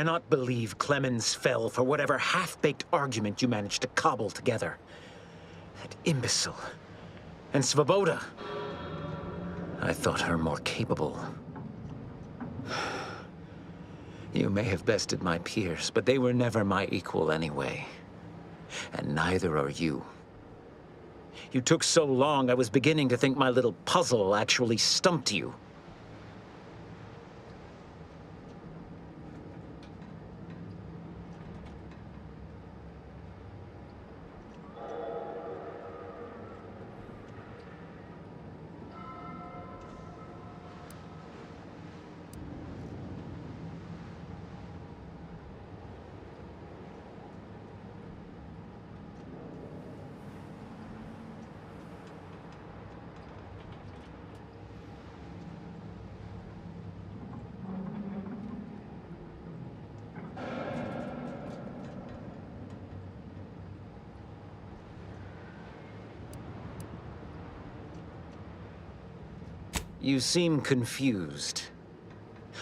cannot believe Clemens fell for whatever half-baked argument you managed to cobble together. That imbecile. And Svoboda. I thought her more capable. You may have bested my peers, but they were never my equal anyway. And neither are you. You took so long, I was beginning to think my little puzzle actually stumped you. You seem confused.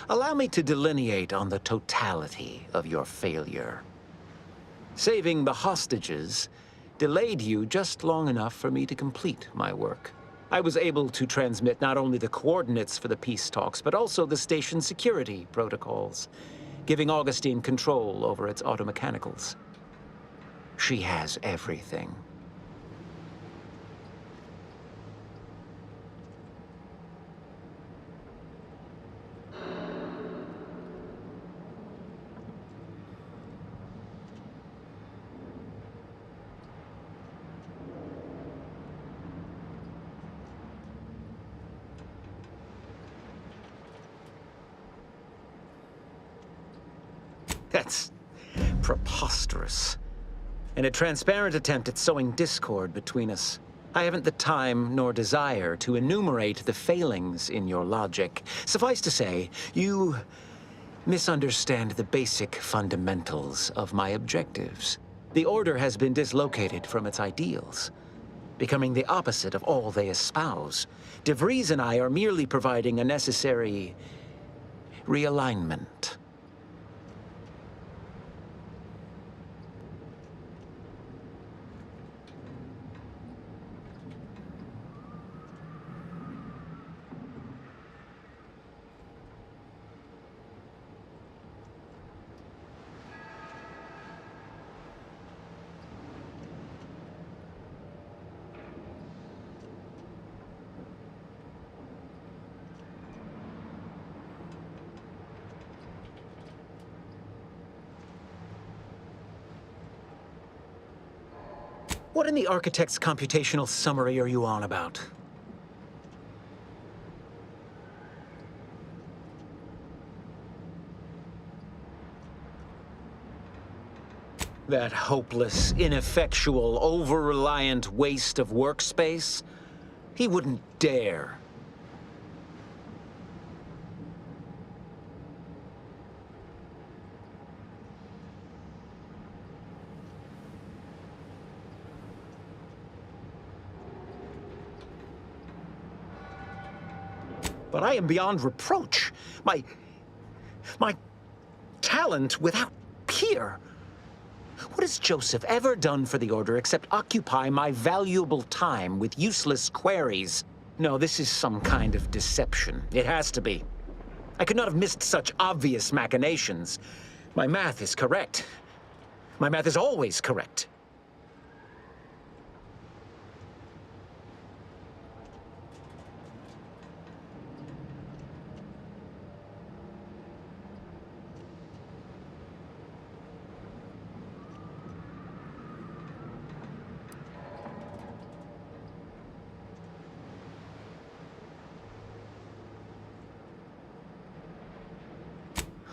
Allow me to delineate on the totality of your failure. Saving the hostages delayed you just long enough for me to complete my work. I was able to transmit not only the coordinates for the peace talks, but also the station security protocols, giving Augustine control over its automechanicals. She has everything. That's preposterous. In a transparent attempt at sowing discord between us, I haven't the time nor desire to enumerate the failings in your logic. Suffice to say, you misunderstand the basic fundamentals of my objectives. The Order has been dislocated from its ideals, becoming the opposite of all they espouse. De Vries and I are merely providing a necessary realignment. What in the Architect's computational summary are you on about? That hopeless, ineffectual, over-reliant waste of workspace? He wouldn't dare. But I am beyond reproach. My talent without peer. What has Joseph ever done for the Order except occupy my valuable time with useless queries? No, this is some kind of deception. It has to be. I could not have missed such obvious machinations. My math is correct. My math is always correct.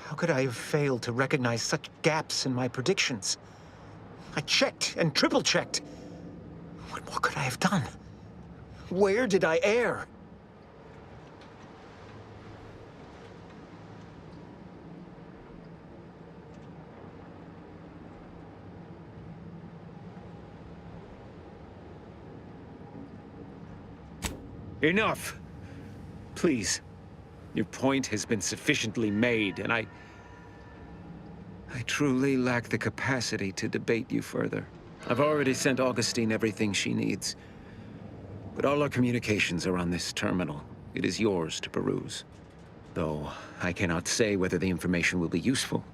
How could I have failed to recognize such gaps in my predictions? I checked and triple-checked. What more could I have done? Where did I err? Enough! Please. Your point has been sufficiently made, and I I truly lack the capacity to debate you further. I've already sent Augustine everything she needs. But all our communications are on this terminal. It is yours to peruse. Though I cannot say whether the information will be useful.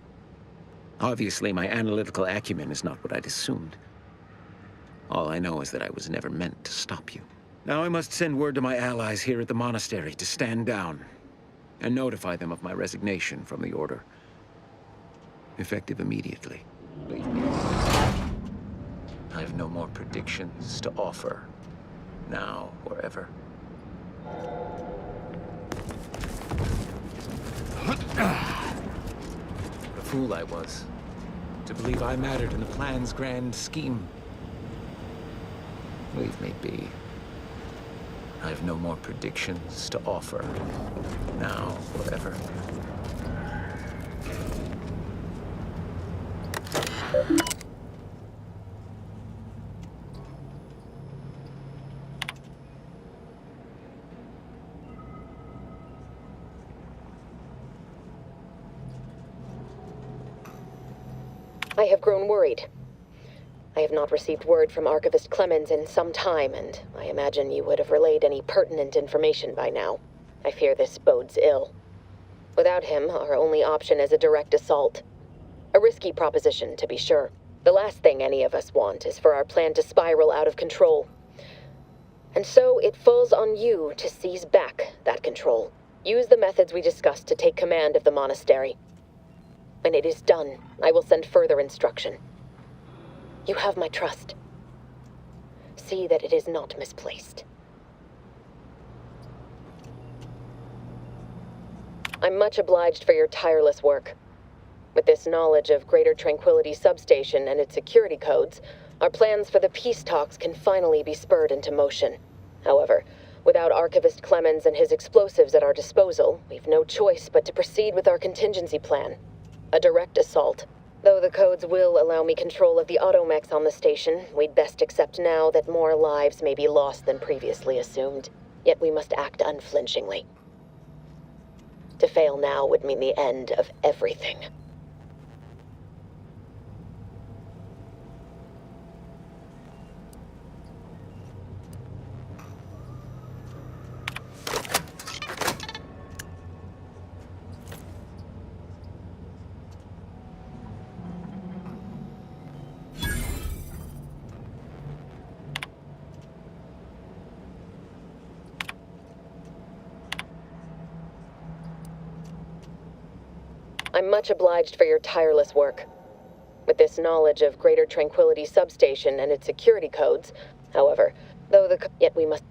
Obviously, my analytical acumen is not what I'd assumed. All I know is that I was never meant to stop you. Now I must send word to my allies here at the monastery to stand down and notify them of my resignation from the Order. Effective immediately. Leave me alone. I have no more predictions to offer, now or ever. What a fool I was, to believe I mattered in the plan's grand scheme. Leave me be. I have no more predictions to offer, now or ever. I have grown worried. I have not received word from Archivist Clemens in some time, and I imagine you would have relayed any pertinent information by now. I fear this bodes ill. Without him, our only option is a direct assault. A risky proposition, to be sure. The last thing any of us want is for our plan to spiral out of control. And so it falls on you to seize back that control. Use the methods we discussed to take command of the monastery. When it is done, I will send further instruction. You have my trust. See that it is not misplaced. I'm much obliged for your tireless work. With this knowledge of Greater Tranquility Substation and its security codes, our plans for the peace talks can finally be spurred into motion. However, without Archivist Clemens and his explosives at our disposal, we've no choice but to proceed with our contingency plan. A direct assault. Though the codes will allow me control of the automechs on the station, we'd best accept now that more lives may be lost than previously assumed. Yet we must act unflinchingly. To fail now would mean the end of everything. I'm much obliged for your tireless work. With this knowledge of Greater Tranquility Substation and its security codes, however, yet we must...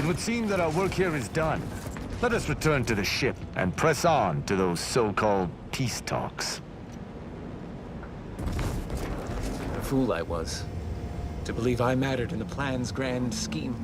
It would seem that our work here is done. Let us return to the ship and press on to those so-called peace talks. The fool I was. To believe I mattered in the plan's grand scheme.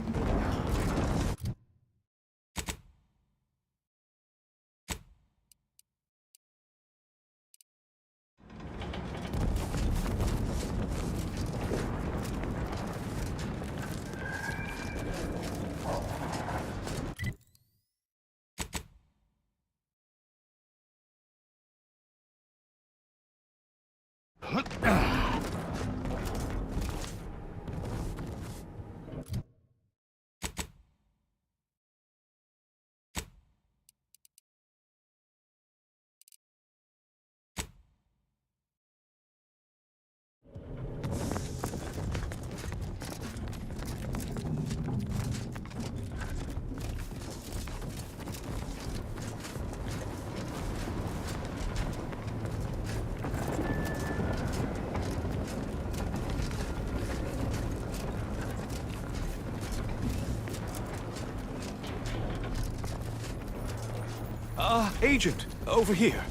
Agent, over here.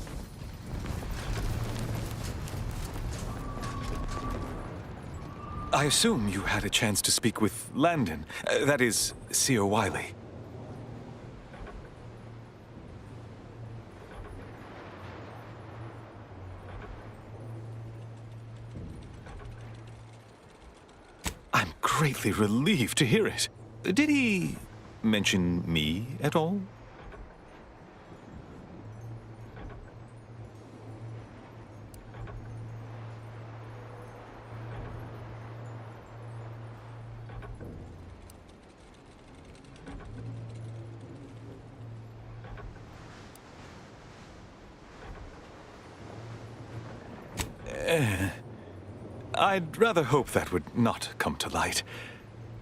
I assume you had a chance to speak with Landon. That is, Seer Wiley. I'm greatly relieved to hear it. Did he mention me at all? I'd rather hope that would not come to light.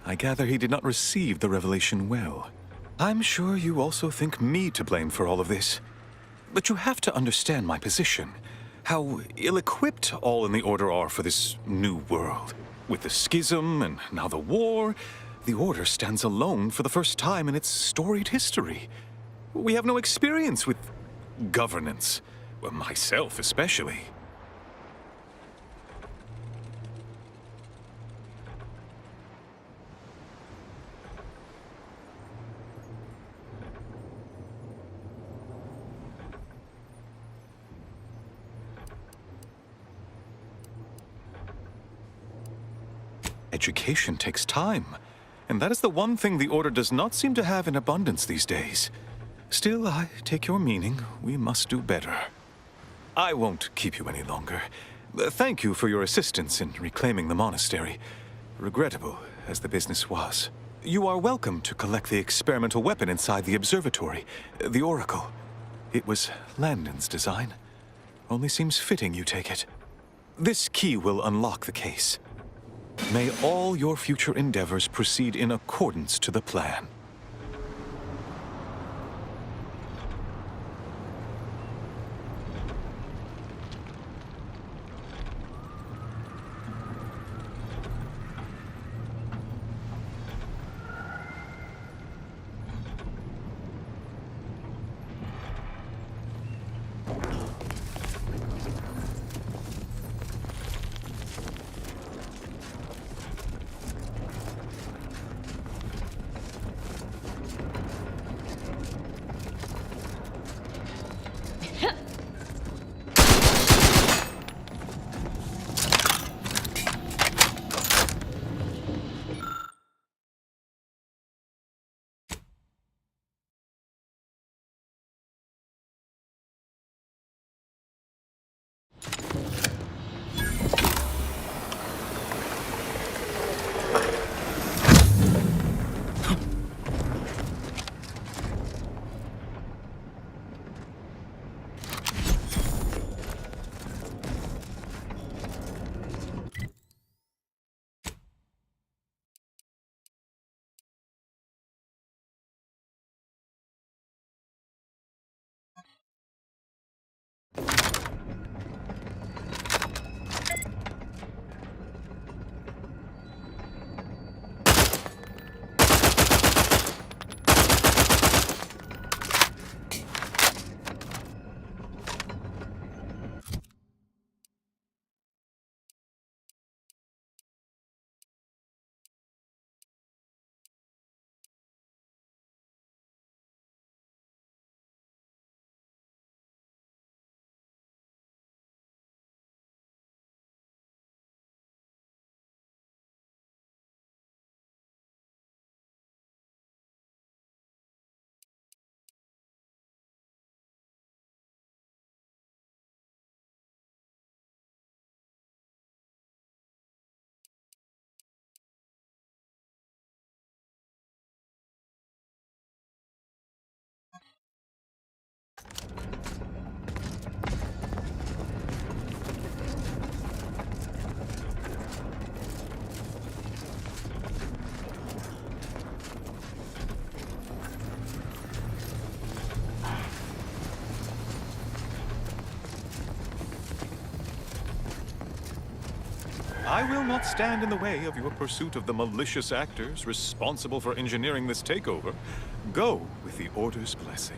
I gather he did not receive the revelation well. I'm sure you also think me to blame for all of this. But you have to understand my position. How ill-equipped all in the Order are for this new world. With the schism and now the war, the Order stands alone for the first time in its storied history. We have no experience with governance. Well, myself especially. Education takes time, and that is the one thing the Order does not seem to have in abundance these days. Still, I take your meaning. We must do better. I won't keep you any longer. Thank you for your assistance in reclaiming the monastery, regrettable as the business was. You are welcome to collect the experimental weapon inside the observatory, the Oracle. It was Landon's design. Only seems fitting you take it. This key will unlock the case. May all your future endeavors proceed in accordance to the plan. I will not stand in the way of your pursuit of the malicious actors responsible for engineering this takeover. Go with the Order's blessing.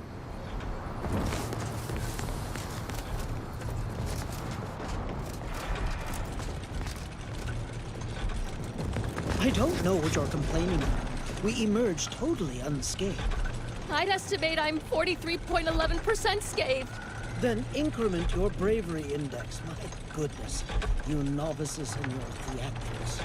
I don't know what you're complaining about. We emerged totally unscathed. I'd estimate I'm 43.11% scathed. Then increment your bravery index. My goodness, you novices in your theatrics.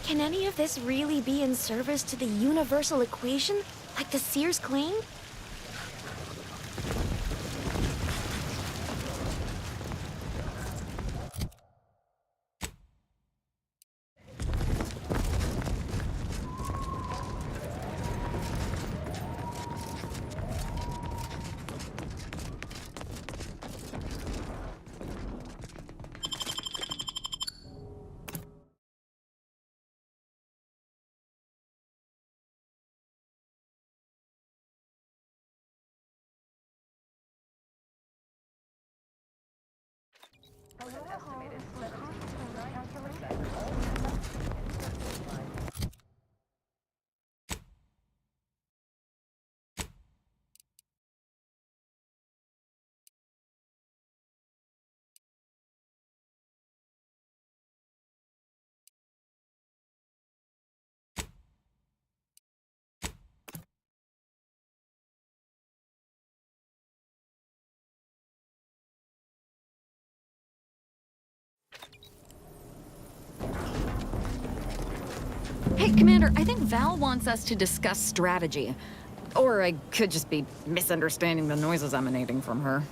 Can any of this really be in service to the universal equation, like the Sears claim? Hey, Commander, I think Val wants us to discuss strategy. Or I could just be misunderstanding the noises emanating from her.